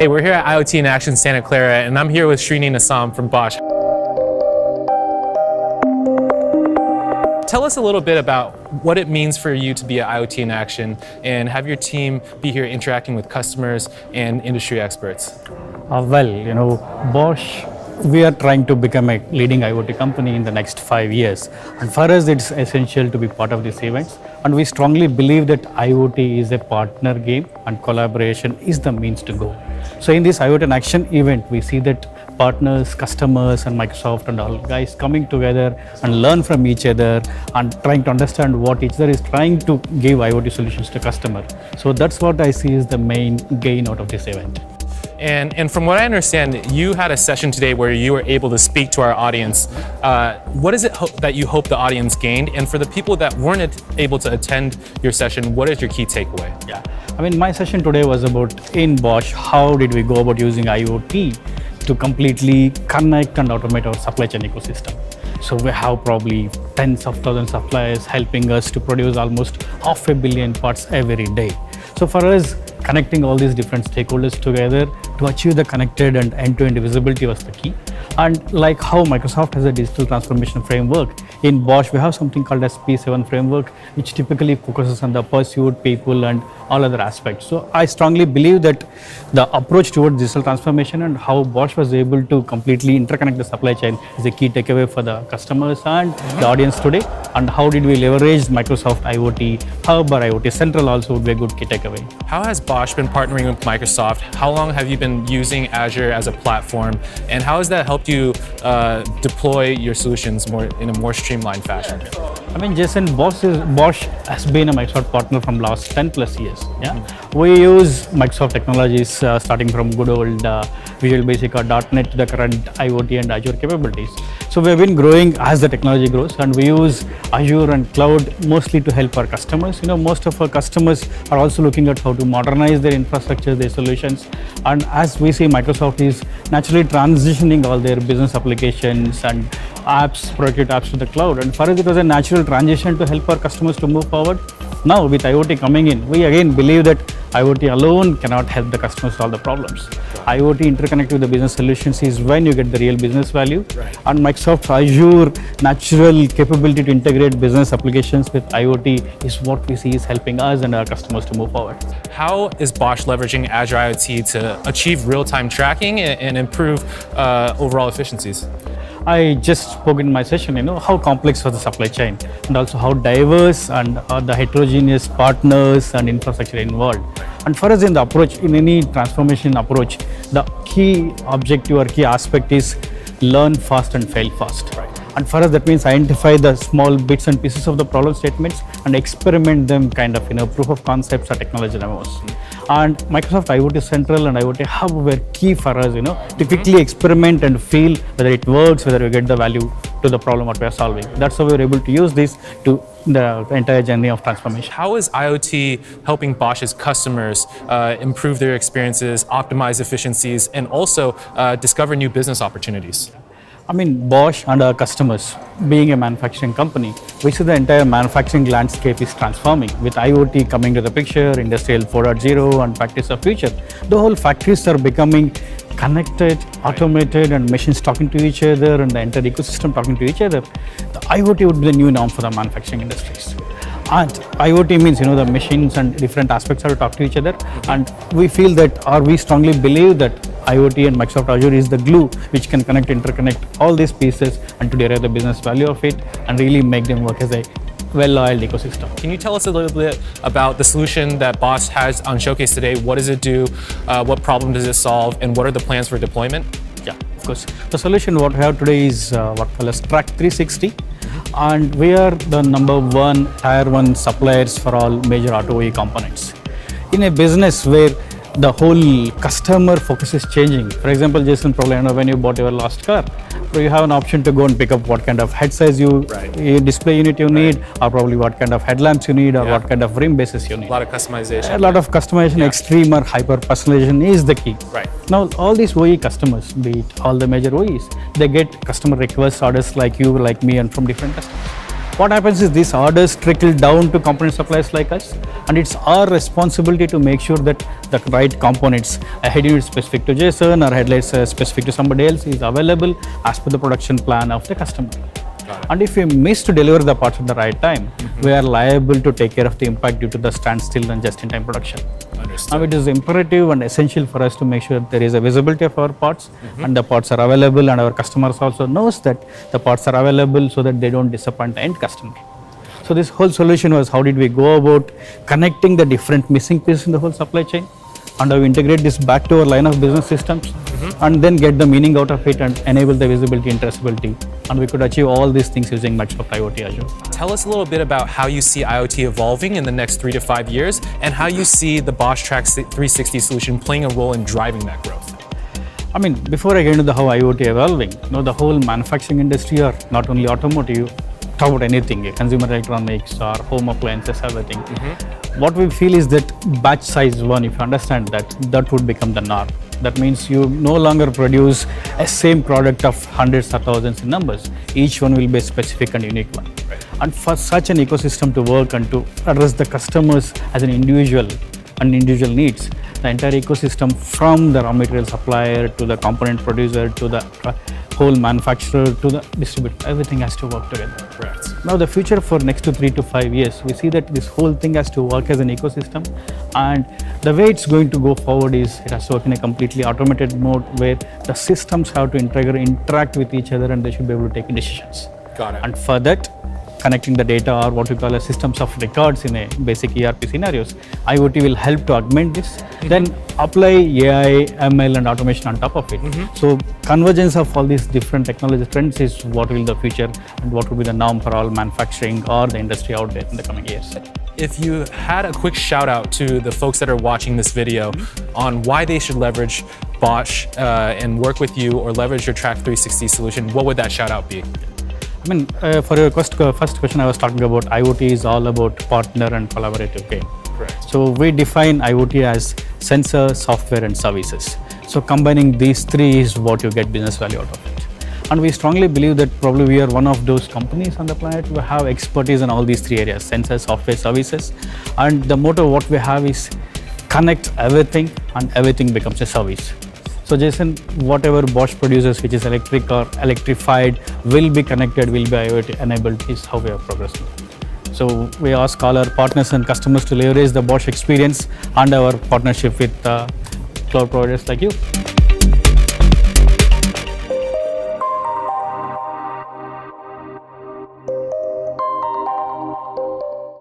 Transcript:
Hey, we're here at IoT in Action Santa Clara, and I'm here with Srini and Assam from Bosch. Tell us a little bit about what it means for you to be at IoT in Action and have your team be here interacting with customers and industry experts. Bosch, we are trying to become a leading IoT company in the next 5 years. And for us, it's essential to be part of these events. And we strongly believe that IoT is a partner game and collaboration is the means to go. So in this IoT in Action event, we see that partners, customers and Microsoft and all guys coming together and learn from each other and trying to understand what each other is trying to give IoT solutions to customer. So that's what I see is the main gain out of this event. And from what I understand, you had a session today where you were able to speak to our audience. What is it that you hope the audience gained? And for the people that weren't able to attend your session, what is your key takeaway? Yeah, my session today was about in Bosch, how did we go about using IoT to completely connect and automate our supply chain ecosystem. So we have probably tens of thousands of suppliers helping us to produce almost 500 million parts every day. So for us, connecting all these different stakeholders together to achieve the connected and end-to-end visibility was the key. And like how Microsoft has a digital transformation framework, in Bosch we have something called as P7 framework, which typically focuses on the pursuit, people and all other aspects. So I strongly believe that the approach towards digital transformation and how Bosch was able to completely interconnect the supply chain is a key takeaway for the customers and the audience today. And how did we leverage Microsoft IoT Hub or IoT Central also would be a good key takeaway. How has Bosch been partnering with Microsoft? How long have you been using Azure as a platform? And how has that helped you deploy your solutions in a more streamlined fashion? Jason, Bosch has been a Microsoft partner from last 10 plus years. Yeah, we use Microsoft technologies starting from good old Visual Basic or .NET to the current IoT and Azure capabilities. So we have been growing as the technology grows, and we use Azure and cloud mostly to help our customers. Most of our customers are also looking at how to modernize their infrastructure, their solutions. And as we see, Microsoft is naturally transitioning all their business applications and apps, productive apps to the cloud. And for us, it was a natural transition to help our customers to move forward. Now with IoT coming in, we again believe that IoT alone cannot help the customers solve the problems. IoT interconnect with the business solutions is when you get the real business value. Right. And Microsoft Azure natural capability to integrate business applications with IoT is what we see is helping us and our customers to move forward. How is Bosch leveraging Azure IoT to achieve real-time tracking and improve overall efficiencies? I just spoke in my session, how complex was the supply chain and also how diverse and the heterogeneous partners and infrastructure involved. And for us in the approach, in any transformation approach, the key objective or key aspect is learn fast and fail fast. Right. And for us, that means identify the small bits and pieces of the problem statements and experiment them kind of, proof of concepts or technology demos. And Microsoft IoT Central and IoT Hub were key for us, to quickly experiment and feel whether it works, whether we get the value to the problem what we are solving. That's how we were able to use this to the entire journey of transformation. How is IoT helping Bosch's customers improve their experiences, optimize efficiencies, and also discover new business opportunities? Bosch and our customers, being a manufacturing company, we see the entire manufacturing landscape is transforming with IoT coming to the picture, Industrial 4.0 and factories of future. The whole factories are becoming connected, automated and machines talking to each other and the entire ecosystem talking to each other. The IoT would be the new norm for the manufacturing industries. And IoT means, the machines and different aspects are to talk to each other. And we feel that, or we strongly believe that IoT and Microsoft Azure is the glue which can interconnect all these pieces and to derive the business value of it and really make them work as a well-oiled ecosystem. Can you tell us a little bit about the solution that Bosch has on Showcase today? What does it do? What problem does it solve? And what are the plans for deployment? Yeah, of course. The solution what we have today is what we call as Track 360. And we are the number one tier 1 suppliers for all major auto OE components. In a business where the whole customer focus is changing. For example, Jason, probably when you bought your last car, so you have an option to go and pick up what kind of head size display unit you need, or probably what kind of headlamps you need, or what kind of rim bases you need. A lot of customization. A lot of customization, extreme or hyper personalization is the key. Right. Now, all these OE customers, be it all the major OEs, they get customer request orders like you, like me, and from different customers. What happens is these orders trickle down to component suppliers like us, and it's our responsibility to make sure that the right components, a head unit specific to JSON or headlights specific to somebody else, is available as per the production plan of the customer. And if we miss to deliver the parts at the right time, we are liable to take care of the impact due to the standstill and just-in-time production. Understood. Now it is imperative and essential for us to make sure there is a visibility of our parts and the parts are available, and our customers also knows that the parts are available so that they don't disappoint the end customer. So this whole solution was how did we go about connecting the different missing pieces in the whole supply chain, and how we integrate this back to our line of business systems, and then get the meaning out of it and enable the visibility and traceability. And we could achieve all these things using Microsoft IoT Azure. Tell us a little bit about how you see IoT evolving in the next 3 to 5 years, and how you see the Bosch Track 360 solution playing a role in driving that growth. I mean, before I get into the how IoT evolving, the whole manufacturing industry, or not only automotive, talk about anything, consumer electronics or home appliances, everything. What we feel is that batch size one, if you understand that, that would become the norm. That means you no longer produce a same product of hundreds or thousands in numbers. Each one will be a specific and unique one. And for such an ecosystem to work and to address the customers as an individual and individual needs, the entire ecosystem from the raw material supplier to the component producer to the whole manufacturer to the distributor, everything has to work together. Correct. Now the future for next 3 to 5 years, we see that this whole thing has to work as an ecosystem, and the way it's going to go forward is it has to work in a completely automated mode where the systems have to interact with each other, and they should be able to take decisions. Got it. And for that, connecting the data, or what we call as systems of records in a basic ERP scenarios, IoT will help to augment this, then apply AI, ML and automation on top of it. So convergence of all these different technology trends is what will the future and what will be the norm for all manufacturing or the industry out there in the coming years. If you had a quick shout out to the folks that are watching this video on why they should leverage Bosch and work with you, or leverage your Track 360 solution, what would that shout out be? I mean, for your first question, I was talking about IoT is all about partner and collaborative game. Correct. So we define IoT as sensor, software and services. So combining these three is what you get business value out of it. And we strongly believe that probably we are one of those companies on the planet who have expertise in all these three areas: sensor, software, services. And the motto what we have is connect everything and everything becomes a service. So Jason, whatever Bosch produces, which is electric or electrified, will be connected, will be IoT enabled, is how we are progressing. So we ask all our partners and customers to leverage the Bosch experience and our partnership with cloud providers like you.